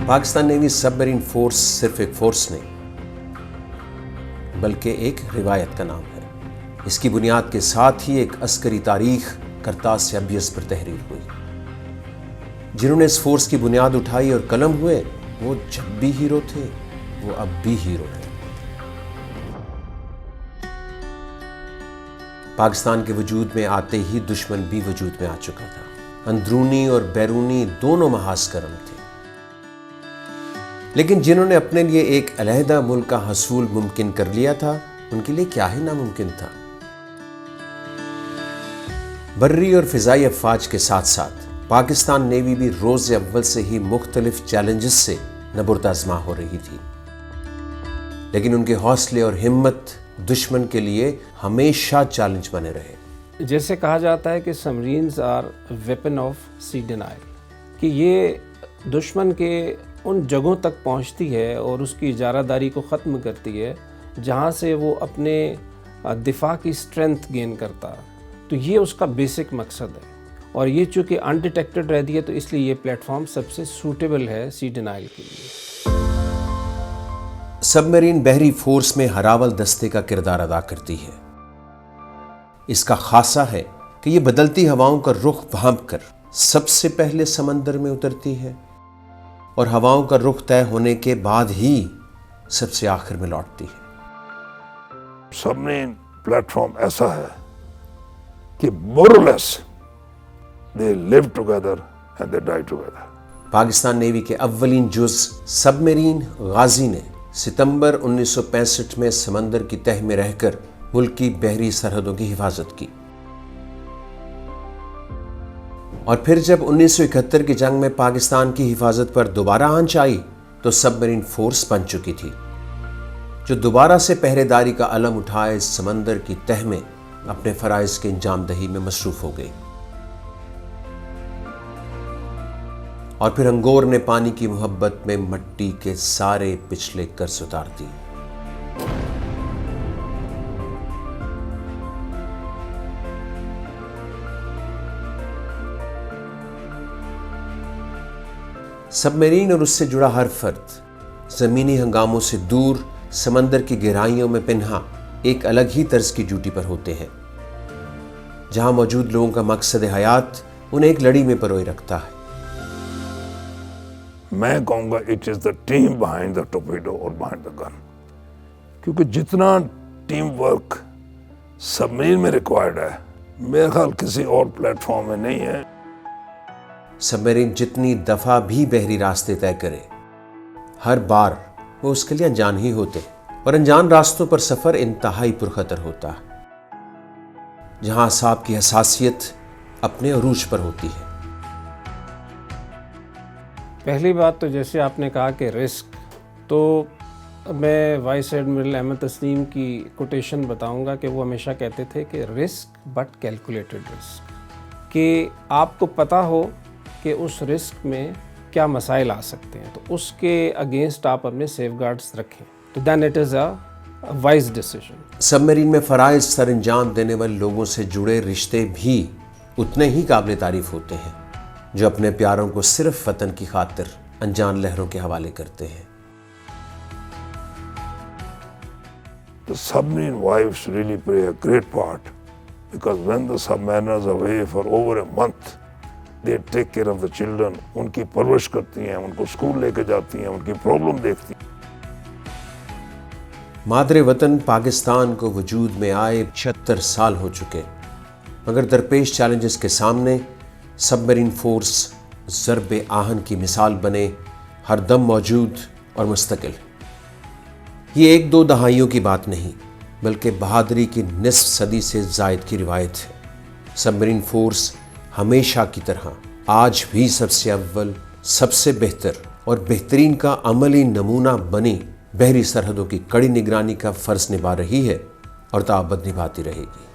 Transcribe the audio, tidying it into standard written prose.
Pakistan navy سب marine force صرف ایک force نہیں بلکہ ایک روایت کا نام ہے۔ اس کی بنیاد کے ساتھ ہی ایک عسکری تاریخ کرتاس سے ابیض پر تحریر ہوئی۔ جنہوں نے اس فورس کی بنیاد اٹھائی اور قلم ہوئے، وہ جب بھی ہیرو تھے، وہ اب بھی ہیرو ہیں۔ پاکستان کے وجود میں آتے ہی دشمن بھی وجود میں آ چکا تھا۔ اندرونی اور بیرونی دونوں محاذ کرم تھے، لیکن جنہوں نے اپنے لیے ایک علیحدہ ملک کا حصول ممکن کر لیا تھا، ان کے لیے کیا ہی ناممکن تھا۔ بری اور فضائی افواج کے ساتھ ساتھ پاکستان نیوی بھی روز اول سے ہی مختلف چیلنجز سے نبرد آزما ہو رہی تھی، لیکن ان کے حوصلے اور ہمت دشمن کے لیے ہمیشہ چیلنج بنے رہے۔ جیسے کہا جاتا ہے کہ submarines are weapon of sea denial, کہ یہ دشمن کے ان جگہوں تک پہنچتی ہے اور اس کی اجارہ داری کو ختم کرتی ہے جہاں سے وہ اپنے دفاع کی اسٹرینتھ گین کرتا، تو یہ اس کا بیسک مقصد ہے۔ اور یہ چونکہ انڈیٹیکٹڈ رہتی ہے تو اس لیے یہ پلیٹ فارم سب سے سوٹیبل ہے سی ڈینائل کے لیے۔ سب میرین بحری فورس میں ہراول دستے کا کردار ادا کرتی ہے۔ اس کا خاصہ ہے کہ یہ بدلتی ہواؤں کا رخ بھانپ کر سب سے پہلے سمندر میں اترتی ہے اور ہواؤں کا رخ طے ہونے کے بعد ہی سب سے آخر میں لوٹتی ہے۔ سب مرین پلیٹ فارم ایسا ہے کہ more or less they live together and they die together۔ Pakistan navy کے اولین جز سب میرین غازی نے ستمبر 1965 میں سمندر کی تہ میں رہ کر ملک کی بحری سرحدوں کی حفاظت کی، اور پھر جب 1971 کی جنگ میں پاکستان کی حفاظت پر دوبارہ آنچ آئی تو سب میرین فورس بن چکی تھی، جو دوبارہ سے پہرے داری کا علم اٹھائے سمندر کی تہ میں اپنے فرائض کے انجام دہی میں مصروف ہو گئی۔ اور پھر انگور نے پانی کی محبت میں مٹی کے سارے پچھلے قرض اتار دی۔ سب میرین اور اس سے جڑا ہر فرد زمینی ہنگاموں سے دور سمندر کی گہرائیوں میں پنہا ایک الگ ہی طرز کی ڈیوٹی پر ہوتے ہیں، جہاں موجود لوگوں کا مقصد حیات انہیں ایک لڑی میں پروئے رکھتا ہے۔ میں کہوں گا it is the team behind the torpedo اور بہائنڈ دا گن، کیونکہ جتنا ٹیم ورک سب مرین میں ریکوائرڈ ہے میرے خیال کسی اور پلیٹ فارم میں نہیں ہے۔ سب میرین جتنی دفعہ بھی بحری راستے طے کرے، ہر بار وہ اس کے لیے انجان ہی ہوتے، اور انجان راستوں پر سفر انتہائی پرخطر ہوتا ہے، جہاں اعصاب کی حساسیت اپنے عروج پر ہوتی ہے۔ پہلی بات تو جیسے آپ نے کہا کہ رسک، تو میں وائس ایڈمرل احمد تسلیم کی کوٹیشن بتاؤں گا کہ وہ ہمیشہ کہتے تھے کہ رسک بٹ کیلکولیٹڈ رسک، کہ آپ کو پتہ ہو کہ اس رسک میں کیا مسائل آ سکتے ہیں، تو اس کے اگینسٹ آپ اپنے سیف گارڈز رکھیں، تو then it is a wise decision. Submarine میں فرائض سر انجام دینے والے لوگوں سے جڑے رشتے بھی اتنے ہی قابل تعریف ہوتے ہیں جو اپنے پیاروں کو صرف وطن کی خاطر انجان لہروں کے حوالے کرتے ہیں۔ The submarine wives really play a great part, because when the submariners are away for over a month, they take care of the children. ان کی پرورش کرتی ہیں، ان کو اسکول لے کے جاتی ہیں، ان کی پرابلم دیکھتی ہیں۔ مادر وطن پاکستان کو وجود میں آئے 76 سال ہو چکے، مگر درپیش چیلنجز کے سامنے سب میرین فورس ضرب آہن کی مثال بنے، ہر دم موجود اور مستقل۔ یہ ایک دو دہائیوں کی بات نہیں، بلکہ بہادری کی نصف صدی سے زائد کی روایت ہے۔ سب میرین فورس ہمیشہ کی طرح آج بھی سب سے اول، سب سے بہتر اور بہترین کا عملی نمونہ بنی بحری سرحدوں کی کڑی نگرانی کا فرض نبھا رہی ہے اور تا ابد نبھاتی رہے گی۔